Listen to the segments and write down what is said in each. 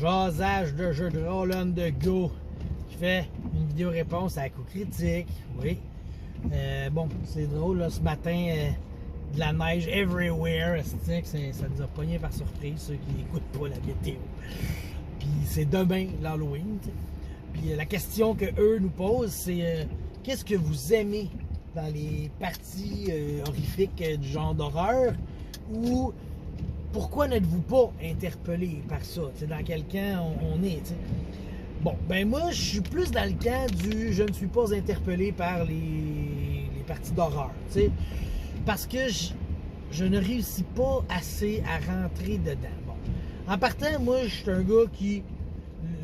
Jasage de jeu de rôle on the go qui fait une vidéo réponse à coup critique. Oui. Bon, c'est drôle, là, ce matin, de la neige everywhere. Ça nous a pogné par surprise, ceux qui n'écoutent pas la météo. Puis c'est demain l'Halloween. Puis la question que eux nous posent, c'est qu'est-ce que vous aimez dans les parties horrifiques du genre d'horreur, ou pourquoi n'êtes-vous pas interpellé par ça? T'sais, dans quel camp on est? T'sais? Bon, ben moi, je suis plus dans le camp du je ne suis pas interpellé par les parties d'horreur. Parce que je ne réussis pas assez à rentrer dedans. Bon. En partant, moi, je suis un gars qui...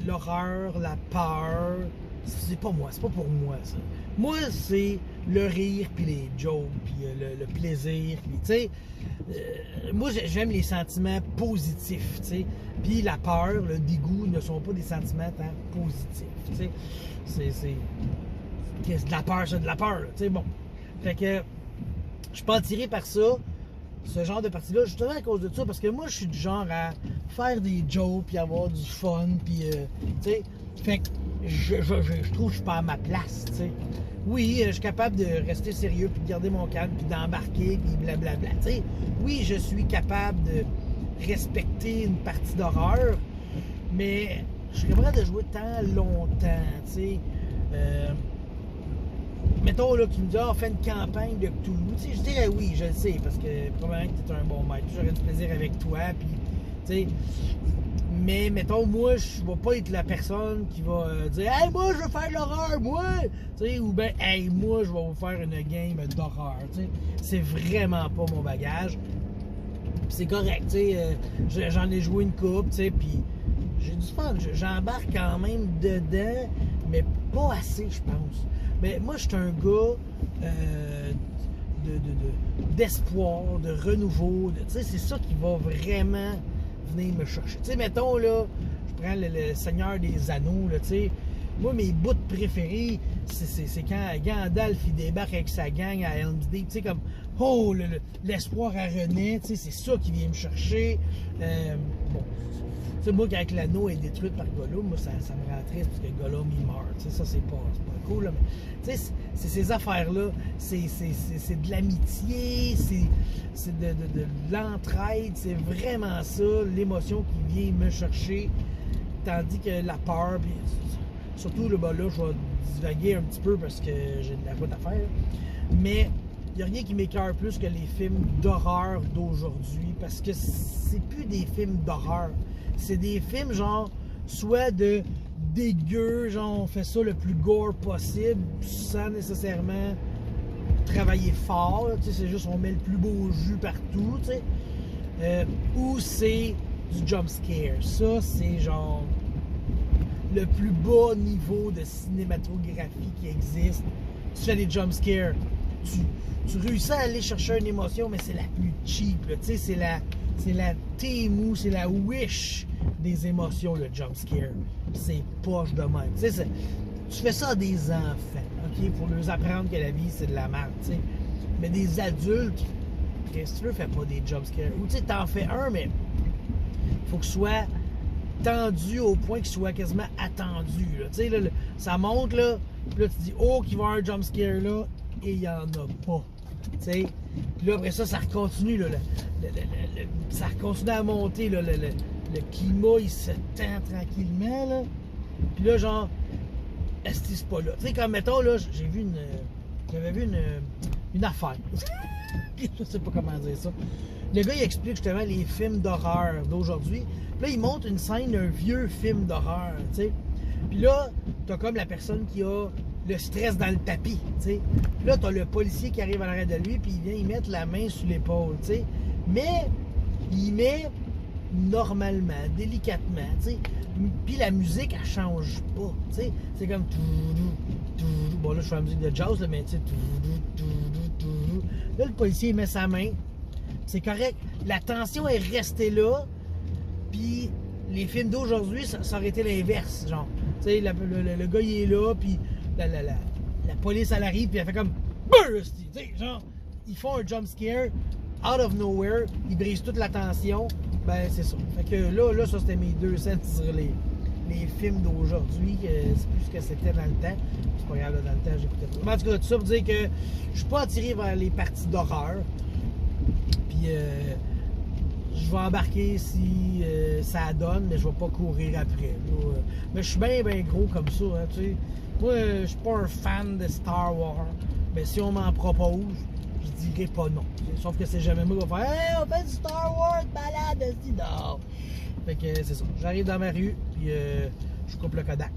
L'horreur, la peur, c'est pas moi, c'est pas pour moi, ça. Moi, c'est le rire, puis les jokes, puis le plaisir, puis, tu sais, moi, j'aime les sentiments positifs, tu sais, puis la peur, le dégoût ne sont pas des sentiments tant positifs, tu sais, c'est de la peur, c'est de la peur, tu sais, bon. Fait que, je suis pas attiré par ça, ce genre de partie-là, justement à cause de ça, parce que moi, je suis du genre à faire des jokes, puis avoir du fun, puis, tu sais, fait que je trouve que je suis pas à ma place, tu sais. Oui, je suis capable de rester sérieux, puis de garder mon calme, puis d'embarquer, puis blablabla, tu sais. Oui, je suis capable de respecter une partie d'horreur, mais je suis capable de jouer tant longtemps, tu sais. Mettons là, tu me dis, fais une campagne de Cthulhu. Tu sais, je dirais oui, je le sais, parce que probablement que tu es un bon maître. J'aurais du plaisir avec toi, puis, tu sais. Mais, mettons, moi, je vais pas être la personne qui va dire, hey, moi, je veux faire de l'horreur, moi! Tu sais, ou bien, hey, moi, je vais vous faire une game d'horreur. Tu sais, c'est vraiment pas mon bagage. C'est correct, tu sais. J'en ai joué une coupe, tu sais, puis j'ai du fun. J'embarque quand même dedans, mais pas assez, je pense. Mais moi, je suis un gars d'espoir, de renouveau. Tu sais, c'est ça qui va vraiment venir me chercher. Tu sais, mettons, là, je prends le Seigneur des Anneaux, là, tu sais. Moi, mes bouts préférés, c'est quand Gandalf, il débarque avec sa gang à Helm's Deep. Tu sais, comme, oh, l'espoir à renaître, tu sais, c'est ça qui vient me chercher. Bon, tu sais, moi, quand l'anneau est détruit par Gollum, moi, ça me rend triste parce que Gollum, il meurt. Tu sais, ça, c'est pas cool, là, mais, tu sais, c'est ces affaires-là, c'est de l'amitié, c'est de l'entraide, c'est vraiment ça, l'émotion qui vient me chercher, tandis que la peur, puis surtout, là, je vais divaguer un petit peu parce que j'ai de la route à faire, mais il n'y a rien qui m'écœure plus que les films d'horreur d'aujourd'hui, parce que c'est plus des films d'horreur, c'est des films genre, soit de dégueu, genre on fait ça le plus gore possible, sans nécessairement travailler fort, tu sais, c'est juste on met le plus beau jus partout, tu sais, ou c'est du jump scare, ça c'est genre le plus bas niveau de cinématographie qui existe. Tu fais des jump scares, tu réussis à aller chercher une émotion, mais c'est la plus cheap, tu sais, c'est la Temu, c'est la Wish des émotions, le jump scare. C'est poche de même. Tu sais, tu fais ça à des enfants, ok, pour leur apprendre que la vie c'est de la merde, tu sais. Mais des adultes, qu'est-ce que tu veux, fais pas des jump scares. Ou tu sais, t'en fais un, mais faut que ce soit tendu au point qu'il soit quasiment attendu. Tu sais, là, ça monte, là, puis là, tu dis, oh, qu'il va y avoir un jump scare là, et il n'y en a pas. Tu sais, puis là, après ça, ça continue, là, ça continue à monter, là, le climat, il se tend tranquillement, là. Puis là, genre, est-ce que c'est pas là? Tu sais, comme, mettons, là, j'avais vu une affaire. Je sais pas comment dire ça. Le gars, il explique justement les films d'horreur d'aujourd'hui. Puis là, il montre une scène d'un vieux film d'horreur, tu sais. Puis là, t'as comme la personne qui a le stress dans le tapis, tu sais. Puis là, t'as le policier qui arrive à l'arrêt de lui, puis il vient y mettre la main sur l'épaule, tu sais. Mais, il met normalement, délicatement, tu sais. Puis la musique, elle change pas, tu sais. C'est comme... Bon, là, je fais la musique de jazz, là, mais tu sais... Là, le policier, il met sa main. C'est correct. La tension est restée là. Puis les films d'aujourd'hui, ça aurait été l'inverse, genre. Tu sais, le gars, il est là, puis la police, elle arrive, puis elle fait comme... Tu sais, genre, ils font un jump scare, out of nowhere, il brise toute la tension, ben c'est ça. Fait que là ça c'était mes 2 cents sur les films d'aujourd'hui, c'est plus ce que c'était dans le temps. C'est pas grave, là, dans le temps, j'écoutais pas. Mais en tout cas, tout ça pour dire que je suis pas attiré vers les parties d'horreur. Puis je vais embarquer si ça donne, mais je vais pas courir après. Là. Mais je suis bien gros comme ça, hein, tu sais. Moi, je suis pas un fan de Star Wars. Mais si on m'en propose, je dirais pas non. Sauf que c'est jamais moi qui va faire hey, on fait du Star Wars, balade, non. Fait que c'est ça. J'arrive dans ma rue, puis je coupe le Kodak.